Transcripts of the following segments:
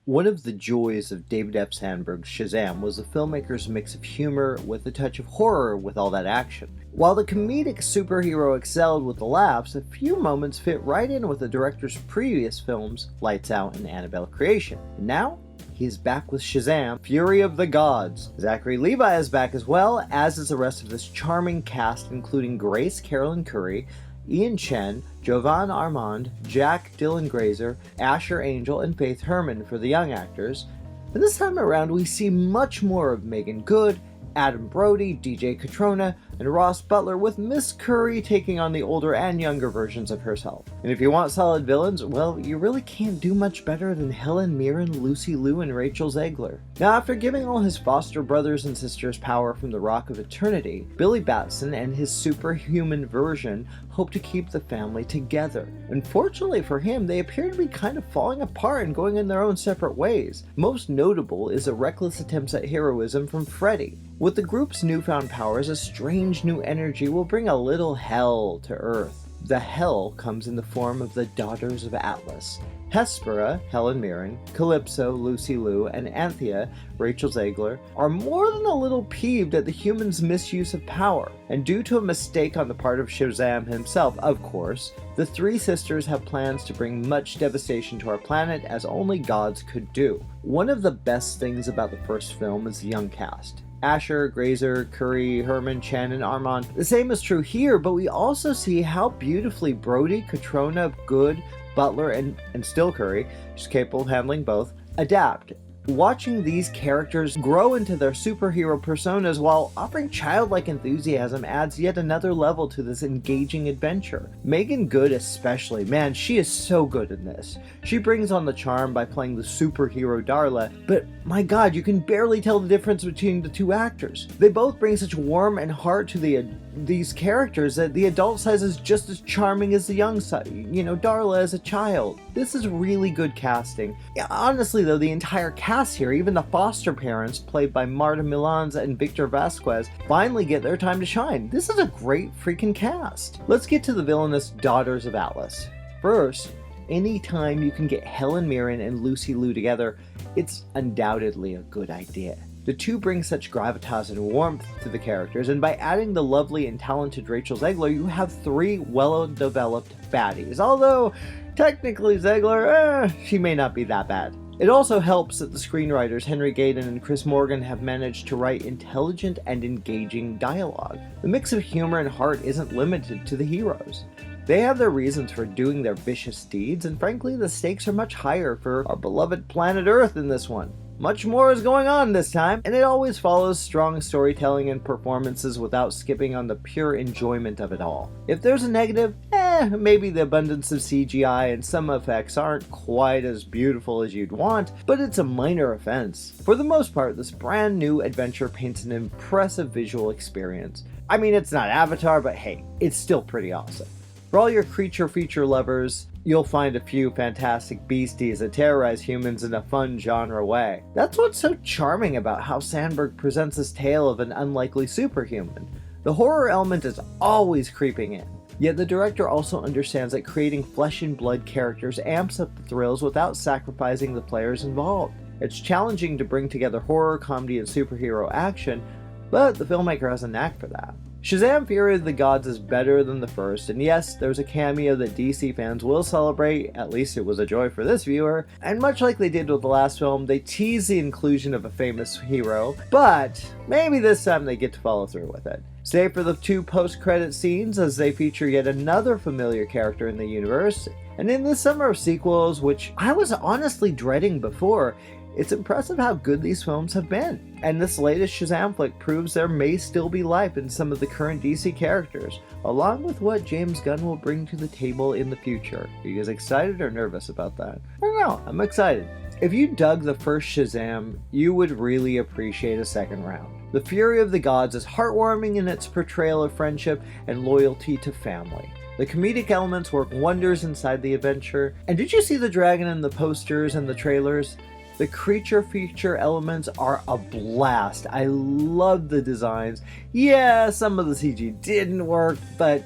One of the joys of David F. Sandberg's Shazam was the filmmaker's mix of humor with a touch of horror with all that action. While the comedic superhero excelled with the laughs, a few moments fit right in with the director's previous films, Lights Out and Annabelle creation. And now, he is back with Shazam, Fury of the Gods. Zachary Levi is back as well, as is the rest of this charming cast, including Grace Caroline Currey, Chen, Jovan Armand, Dylan Grazer, Asher Angel, and Faithe Herman for the young actors. And this time around we see much more of Meagan Goode, Brody, DJ Cotrona, and Ross Butler, with Miss Curry taking on the older and younger versions of herself. And if you want solid villains, well, you really can't do much better than Helen Mirren, Lucy Liu, and Rachel Zegler. Now, after giving all his foster brothers and sisters power from the Rock of Eternity, Billy Batson and his superhuman version hope to keep the family together. Unfortunately for him, they appear to be kind of falling apart and going in their own separate ways. Most notable is the reckless attempts at heroism from Freddy. With the group's newfound powers, a strange new energy will bring a little hell to Earth. The hell comes in the form of the Daughters of Atlas. Hespera, Helen Mirren, Calypso, Lucy Liu, and Anthea, Rachel Zegler, are more than a little peeved at the humans' misuse of power. And due to a mistake on the part of Shazam himself, of course, the three sisters have plans to bring much devastation to our planet as only gods could do. One of the best things about the first film is the young cast. Asher, Grazer, Curry, Herman, Chen, and Armand. The same is true here, but we also see how beautifully Brody, Cotrona, Goode, Butler, and still Curry, she's capable of handling both, adapt. Watching these characters grow into their superhero personas while offering childlike enthusiasm adds yet another level to this engaging adventure. Meagan Goode especially, man, she is so good in this. She brings on the charm by playing the superhero Darla, but my god, you can barely tell the difference between the two actors. They both bring such warmth and heart to these characters that the adult size is just as charming as the young side, Darla as a child. This is really good casting. Yeah, honestly though, the entire cast here, even the foster parents, played by Marta Milanza and Victor Vasquez, finally get their time to shine. This is a great freaking cast. Let's get to the villainous Daughters of Atlas. First, anytime you can get Helen Mirren and Lucy Liu together, it's undoubtedly a good idea. The two bring such gravitas and warmth to the characters, and by adding the lovely and talented Rachel Zegler, you have three well-developed baddies. Although, technically Zegler, she may not be that bad. It also helps that the screenwriters Henry Gayden and Chris Morgan have managed to write intelligent and engaging dialogue. The mix of humor and heart isn't limited to the heroes. They have their reasons for doing their vicious deeds, and frankly, the stakes are much higher for our beloved planet Earth in this one. Much more is going on this time, and it always follows strong storytelling and performances without skipping on the pure enjoyment of it all. If there's a negative, maybe the abundance of CGI and some effects aren't quite as beautiful as you'd want, but it's a minor offense. For the most part, this brand new adventure paints an impressive visual experience. I mean, it's not Avatar, but hey, it's still pretty awesome. For all your creature feature lovers, you'll find a few fantastic beasties that terrorize humans in a fun genre way. That's what's so charming about how Sandberg presents this tale of an unlikely superhuman. The horror element is always creeping in. Yet the director also understands that creating flesh and blood characters amps up the thrills without sacrificing the players involved. It's challenging to bring together horror, comedy, and superhero action, but the filmmaker has a knack for that. Shazam! Fury of the Gods is better than the first, and yes, there's a cameo that DC fans will celebrate, at least it was a joy for this viewer, and much like they did with the last film, they tease the inclusion of a famous hero, but maybe this time they get to follow through with it. Stay for the two post-credit scenes as they feature yet another familiar character in the universe, and in this summer of sequels, which I was honestly dreading before, it's impressive how good these films have been, and this latest Shazam flick proves there may still be life in some of the current DC characters, along with what James Gunn will bring to the table in the future. Are you guys excited or nervous about that? I don't know, I'm excited. If you dug the first Shazam, you would really appreciate a second round. The Fury of the Gods is heartwarming in its portrayal of friendship and loyalty to family. The comedic elements work wonders inside the adventure, and did you see the dragon in the posters and the trailers? The creature feature elements are a blast. I love the designs. Yeah, some of the CG didn't work, but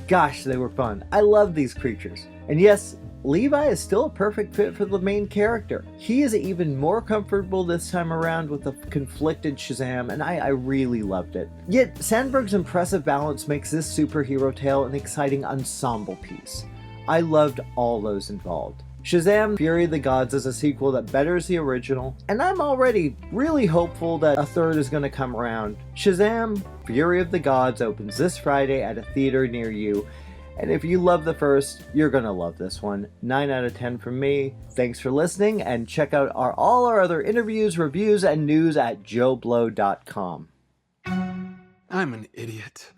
gosh, they were fun. I love these creatures. And yes, Levi is still a perfect fit for the main character. He is even more comfortable this time around with the conflicted Shazam, and I really loved it. Yet, Sandberg's impressive balance makes this superhero tale an exciting ensemble piece. I loved all those involved. Shazam! Fury of the Gods is a sequel that betters the original, and I'm already really hopeful that a third is going to come around. Shazam! Fury of the Gods opens this Friday at a theater near you, and if you love the first, you're going to love this one. 9 out of 10 from me. Thanks for listening, and check out all our other interviews, reviews, and news at JoBlo.com. I'm an idiot.